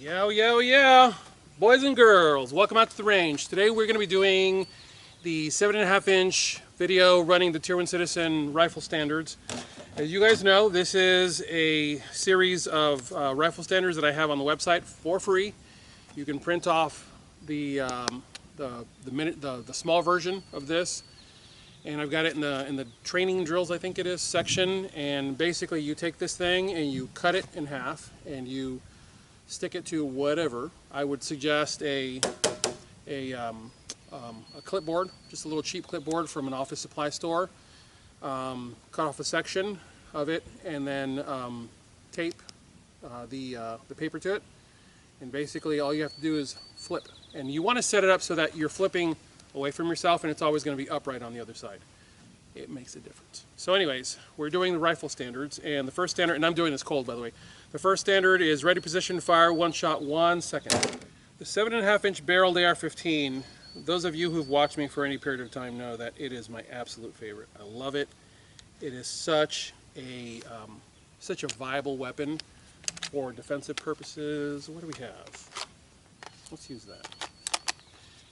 Yeah. Boys and girls, welcome out to the range. Today we're going to be doing the 7.5-inch video running the Tier 1 Citizen rifle standards. As you guys know, this is a series of rifle standards that I have on the website for free. You can print off the small version of this, and I've got it in the training drills, I think it is, section. And basically you take this thing and you cut it in half and you stick it to whatever. I would suggest a clipboard, just a little cheap clipboard from an office supply store. Cut off a section of it and then tape the paper to it. And basically all you have to do is flip. And you want to set it up so that you're flipping away from yourself and it's always going to be upright on the other side. It makes a difference. So anyways, we're doing the rifle standards, and the first standard, and I'm doing this cold by the way, the first standard is ready, position, fire, one shot, 1 second. The 7.5-inch barreled AR-15, those of you who've watched me for any period of time know that it is my absolute favorite. I love it. It is such a viable weapon for defensive purposes. What do we have? Let's use that.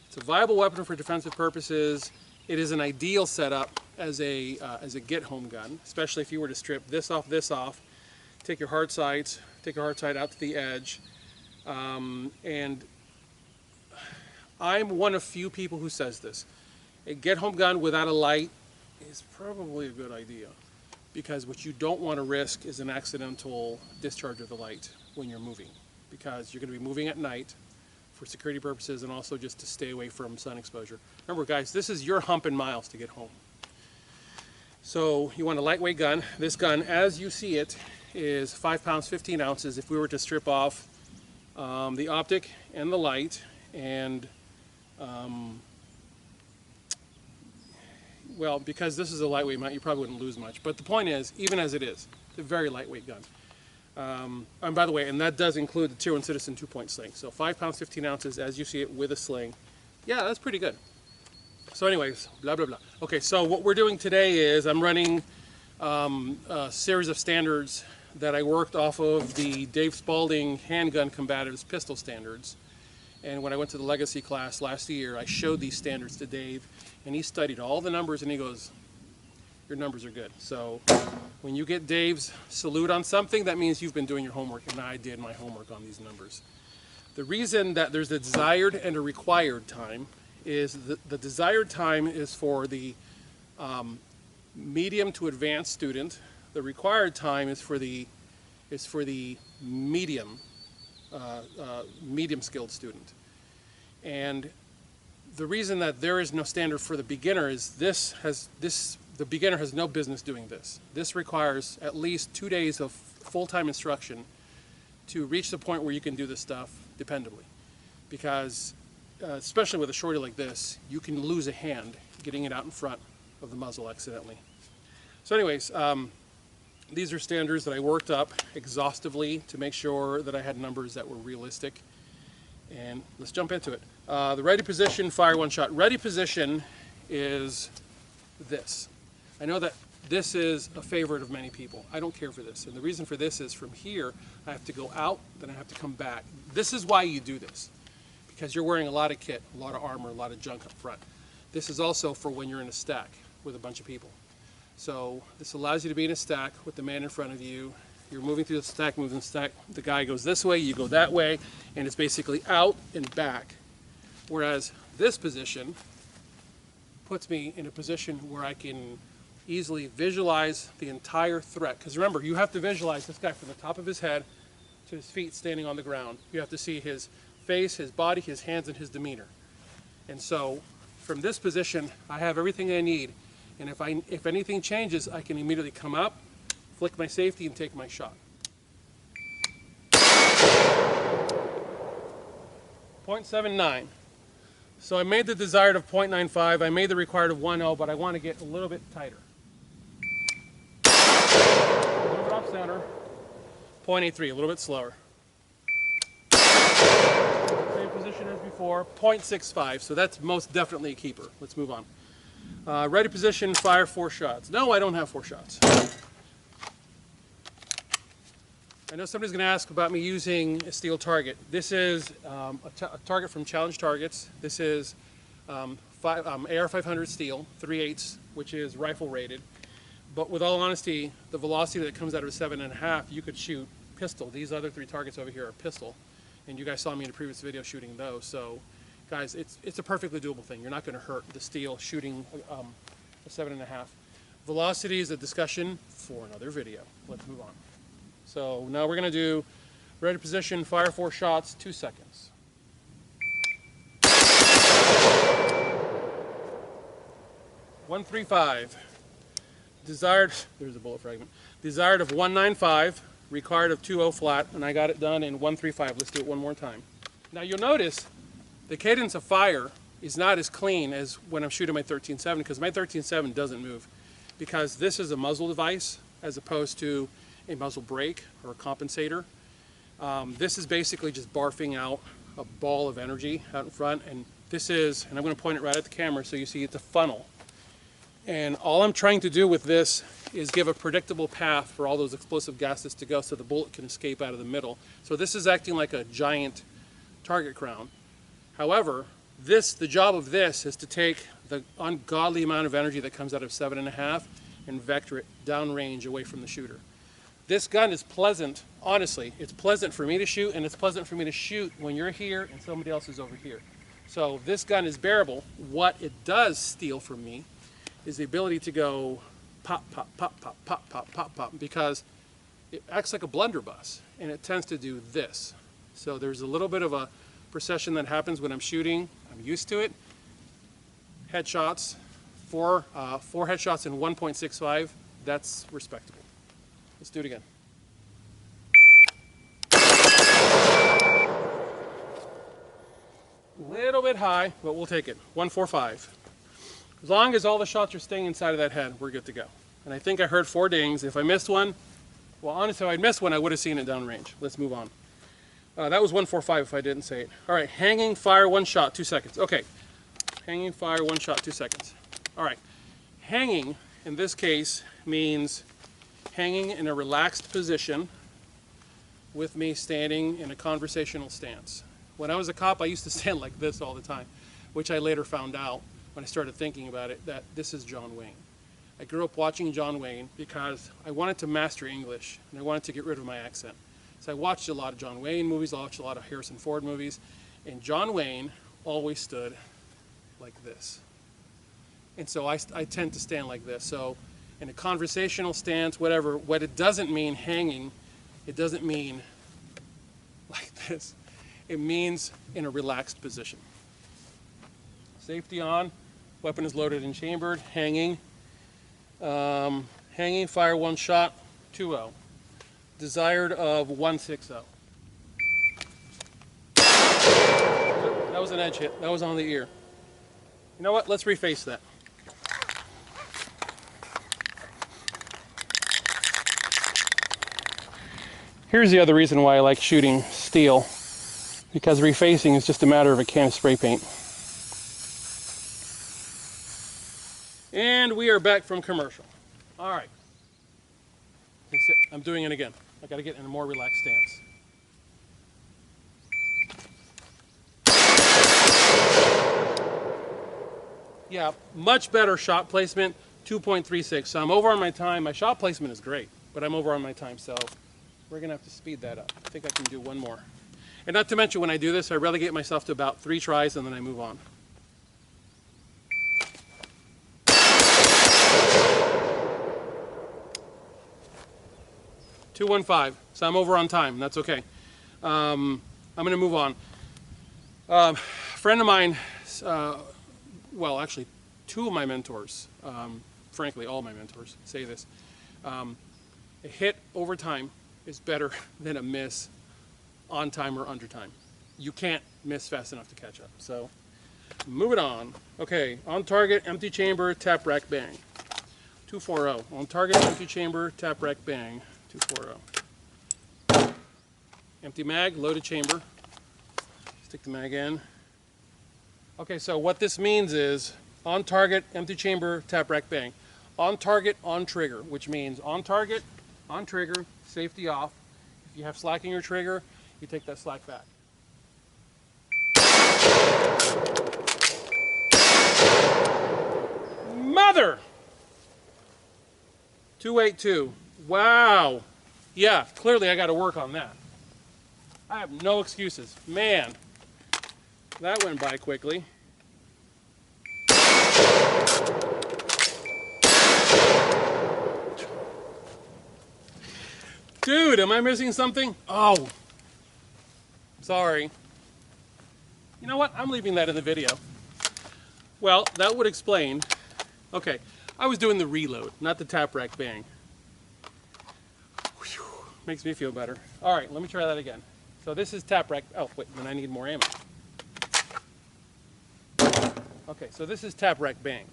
It's a viable weapon for defensive purposes. It is an ideal setup as a get-home gun, especially if you were to strip this off, take your hard sight out to the edge. And I'm one of few people who says this. A get-home gun without a light is probably a good idea, because what you don't want to risk is an accidental discharge of the light when you're moving, because you're going to be moving at night for security purposes and also just to stay away from sun exposure. Remember guys, this is your hump in miles to get home. So you want a lightweight gun. This gun, as you see it, is 5 pounds 15 ounces. If we were to strip off the optic and the light, and well, because this is a lightweight mount, you probably wouldn't lose much. But the point is, even as it is, it's a very lightweight gun. And by the way, and that does include the Tier 1 Citizen 2-point sling. So 5 pounds 15 ounces as you see it with a sling. Yeah, that's pretty good. So anyways, blah blah blah. Okay, so what we're doing today is I'm running a series of standards that I worked off of the Dave Spalding Handgun Combatives pistol standards. And when I went to the legacy class last year, I showed these standards to Dave, and he studied all the numbers and he goes, your numbers are good. So when you get Dave's salute on something, that means you've been doing your homework, and I did my homework on these numbers. The reason that there's a desired and a required time is the desired time is for the medium to advanced student. The required time is for the medium skilled student. And the reason that there is no standard for the beginner is the beginner has no business doing this. This requires at least 2 days of full-time instruction to reach the point where you can do this stuff dependably. Because especially with a shorty like this, you can lose a hand getting it out in front of the muzzle accidentally. So anyways, these are standards that I worked up exhaustively to make sure that I had numbers that were realistic. And let's jump into it. The ready position, fire, one shot. Ready position is this. I know that this is a favorite of many people. I don't care for this. And the reason for this is from here, I have to go out, then I have to come back. This is why you do this, because you're wearing a lot of kit, a lot of armor, a lot of junk up front. This is also for when you're in a stack with a bunch of people. So this allows you to be in a stack with the man in front of you. You're moving through the stack, moving the stack. The guy goes this way, you go that way, and it's basically out and back. Whereas this position puts me in a position where I can easily visualize the entire threat. Because remember, you have to visualize this guy from the top of his head to his feet standing on the ground. You have to see his face, his body, his hands, and his demeanor. And so from this position, I have everything I need. And if anything changes, I can immediately come up, flick my safety, and take my shot. .79. So I made the desired of .95. I made the required of 1.0, but I want to get a little bit tighter. A little bit off center. .83, a little bit slower. Same position as before. .65, so that's most definitely a keeper. Let's move on. Ready position, fire 4 shots. No, I don't have 4 shots. I know somebody's going to ask about me using a steel target. This is a target from Challenge Targets. This is AR-15 steel, 3/8, which is rifle rated. But with all honesty, the velocity that comes out of a 7.5, you could shoot pistol. These other 3 targets over here are pistol. And you guys saw me in a previous video shooting those. So guys, it's a perfectly doable thing. You're not going to hurt the steel shooting a 7.5. Velocity is a discussion for another video. Let's move on. So now we're going to do ready position, fire 4 shots, 2 seconds. .135. Desired, there's a bullet fragment. Desired of 195, required of 2.0 flat, and I got it done in 135. Let's do it one more time. Now you'll notice the cadence of fire is not as clean as when I'm shooting my 13.7 because my 13.7 doesn't move because this is a muzzle device as opposed to a muzzle brake or a compensator. This is basically just barfing out a ball of energy out in front, and this is, and I'm going to point it right at the camera so you see it's a funnel. And all I'm trying to do with this is give a predictable path for all those explosive gases to go so the bullet can escape out of the middle. So this is acting like a giant target crown. However, the job of this is to take the ungodly amount of energy that comes out of 7.5 and vector it downrange away from the shooter. This gun is pleasant, honestly. It's pleasant for me to shoot, and it's pleasant for me to shoot when you're here and somebody else is over here. So this gun is bearable. What it does steal from me is the ability to go pop, pop, pop, pop, pop, pop, pop, pop, because it acts like a blunderbuss, and it tends to do this. So there's a little bit of a procession that happens when I'm shooting. I'm used to it. Headshots, four headshots in 1.65, that's respectable. Let's do it again. Little bit high, but we'll take it. 145. As long as all the shots are staying inside of that head, we're good to go. And I think I heard 4 dings. If I missed one, well, honestly, if I'd missed one, I would have seen it downrange. Let's move on. That was 145 if I didn't say it. All right, hanging fire 1 shot, 2 seconds. Okay, hanging fire 1 shot, 2 seconds. All right, hanging in this case means hanging in a relaxed position with me standing in a conversational stance. When I was a cop, I used to stand like this all the time, which I later found out when I started thinking about it, that this is John Wayne. I grew up watching John Wayne because I wanted to master English and I wanted to get rid of my accent. So I watched a lot of John Wayne movies, I watched a lot of Harrison Ford movies, and John Wayne always stood like this. And so I tend to stand like this. So in a conversational stance, whatever, what it doesn't mean hanging, it doesn't mean like this. It means in a relaxed position. Safety on, weapon is loaded and chambered, hanging. Hanging, fire 1 shot, 2.0. Desired of 160. That was an edge hit, that was on the ear. You know what, let's reface that. Here's the other reason why I like shooting steel, because refacing is just a matter of a can of spray paint. And we are back from commercial. All right. I'm doing it again. I got to get in a more relaxed stance. Yeah, much better shot placement, 2.36. So I'm over on my time. My shot placement is great, but I'm over on my time, so we're going to have to speed that up. I think I can do 1 more. And not to mention, when I do this, I relegate myself to about 3 tries, and then I move on. .215, so I'm over on time, that's okay. I'm going to move on. A friend of mine, well, actually 2 of my mentors, frankly all my mentors say this, a hit over time is better than a miss on time or under time. You can't miss fast enough to catch up. So moving on. Okay, on target, empty chamber, tap, rack, bang. 240. On target, empty chamber, tap, rack, bang. 240. Empty mag, loaded chamber. Stick the mag in. Okay, so what this means is on target, empty chamber, tap, rack, bang. On target, on trigger, which means on target, on trigger, safety off. If you have slack in your trigger, you take that slack back. Mother! 282. Wow. Yeah, clearly I got to work on that. I have no excuses. Man, that went by quickly. Dude, am I missing something? Oh, sorry. You know what? I'm leaving that in the video. Well, that would explain. Okay, I was doing the reload, not the tap rack bang. Whew, makes me feel better. All right, let me try that again. So this is tap rack. Oh, wait, then I need more ammo. Okay, so this is tap rack bang.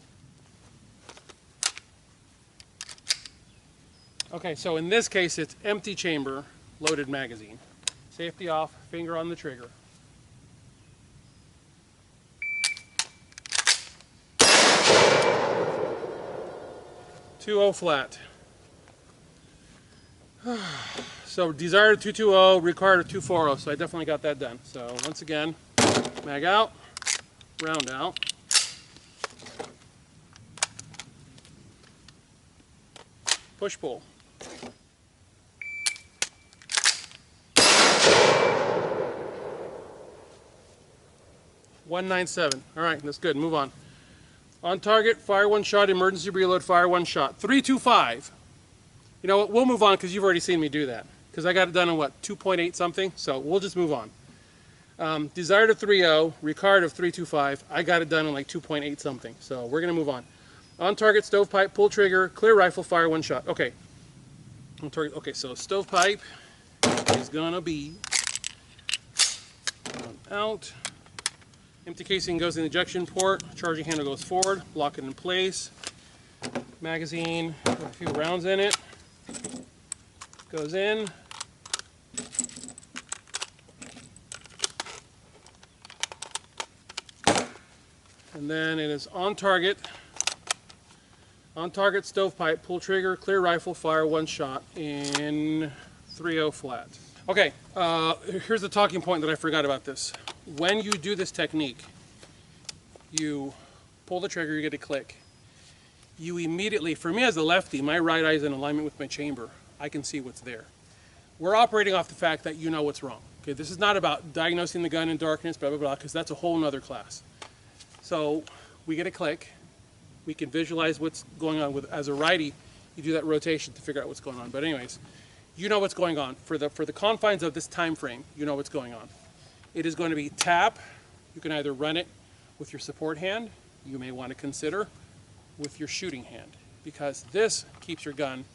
Okay, so in this case, it's empty chamber, loaded magazine. Safety off, finger on the trigger. .2-0 flat. So desired 220, required 240, so I definitely got that done. So once again, mag out, round out. Push pull. .197. All right, that's good. Move on. On target, fire one shot, emergency reload, fire one shot. .325. You know what, we'll move on because you've already seen me do that. Because I got it done in what, 2.8 something? So we'll just move on. Desired of 3.0, required of 3.25. I got it done in like 2.8 something. So we're going to move on. On target, stovepipe, pull trigger, clear rifle, fire one shot. Okay. On target, okay, so stovepipe is going to be out. Empty casing goes in the ejection port, charging handle goes forward, lock it in place. Magazine, a few rounds in it, goes in. And then it is on target stovepipe, pull trigger, clear rifle, fire one shot in 3.0 flat. Okay, here's the talking point that I forgot about this. When you do this technique, you pull the trigger, you get a click. You immediately, for me as a lefty, my right eye is in alignment with my chamber. I can see what's there. We're operating off the fact that you know what's wrong. Okay, this is not about diagnosing the gun in darkness, blah, blah, blah, because that's a whole nother class. So we get a click. We can visualize what's going on with, as a righty, you do that rotation to figure out what's going on. But anyways, you know what's going on. For the confines of this time frame, you know what's going on. It is going to be tap. You can either run it with your support hand. You may want to consider with your shooting hand, because this keeps your gun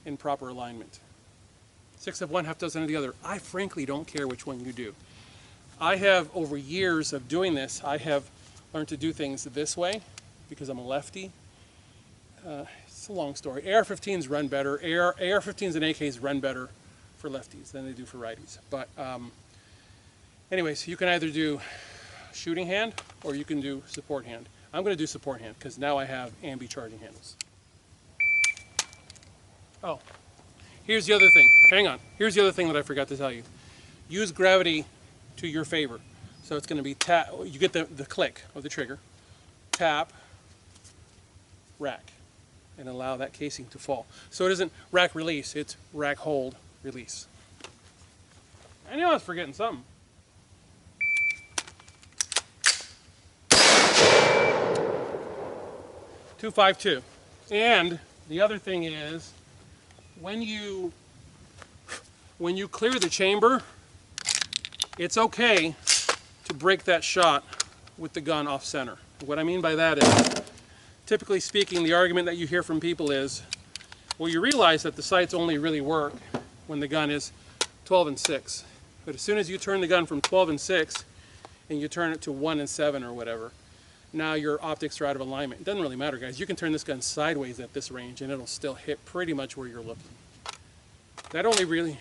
in proper alignment. 6 of one, half dozen of the other. I frankly don't care which one you do. I have, over years of doing this, I have learned to do things this way because I'm a lefty. It's a long story. AR-15's run better. AR-15's and AKs run better for lefties than they do for righties. But anyways, you can either do shooting hand or you can do support hand. I'm going to do support hand because now I have ambi charging handles. Oh, here's the other thing. Hang on. Here's the other thing that I forgot to tell you. Use gravity to your favor. So it's going to be tap. You get the click of the trigger. Tap, rack, and allow that casing to fall. So it isn't rack release. It's rack hold release. I knew I was forgetting something. .252. And the other thing is, when you clear the chamber, it's okay to break that shot with the gun off center. What I mean by that is, typically speaking, the argument that you hear from people is, well, you realize that the sights only really work when the gun is 12 and 6. But as soon as you turn the gun from 12 and 6 and you turn it to 1 and 7 or whatever, now your optics are out of alignment. It doesn't really matter, guys. You can turn this gun sideways at this range and it'll still hit pretty much where you're looking. That only really,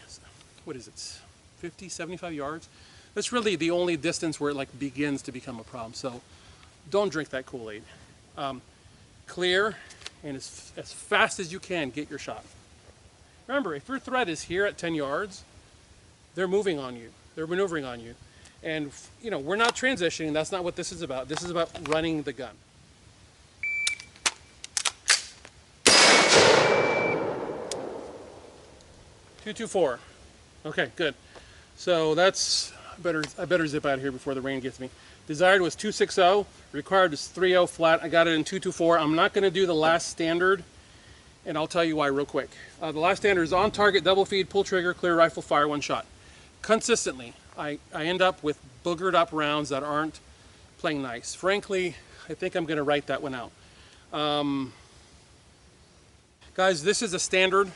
what is it, 50, 75 yards? That's really the only distance where it like begins to become a problem. So don't drink that Kool-Aid. Clear, and as fast as you can, get your shot. Remember, if your threat is here at 10 yards, they're moving on you. They're maneuvering on you. And, you know, we're not transitioning. That's not what this is about. This is about running the gun. .224. Okay, good. So that's, I better zip out of here before the rain gets me. Desired was .260. Required was .30 flat. I got it in .224. I'm not going to do the last standard, and I'll tell you why real quick. The last standard is on target, double feed, pull trigger, clear rifle, fire one shot. Consistently, I end up with boogered up rounds that aren't playing nice. Frankly, I think I'm going to write that one out. Guys, this is a standard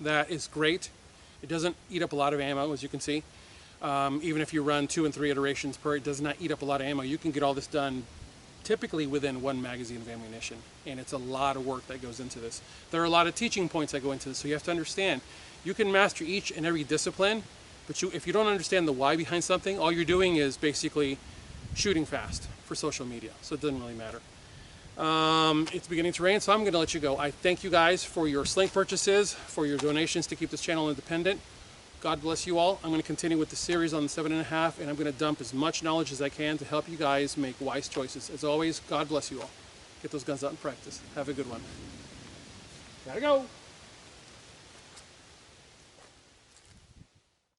that is great. It doesn't eat up a lot of ammo, as you can see. Even if you run 2 and 3 iterations per, it does not eat up a lot of ammo. You can get all this done typically within 1 magazine of ammunition, and it's a lot of work that goes into this. There are a lot of teaching points that go into this, so you have to understand. You can master each and every discipline, but if you don't understand the why behind something, all you're doing is basically shooting fast for social media, so it doesn't really matter. It's beginning to rain, so I'm going to let you go. I thank you guys for your sling purchases, for your donations to keep this channel independent. God bless you all. I'm going to continue with the series on the 7.5, and I'm going to dump as much knowledge as I can to help you guys make wise choices. As always, God bless you all. Get those guns out and practice. Have a good one. Gotta go.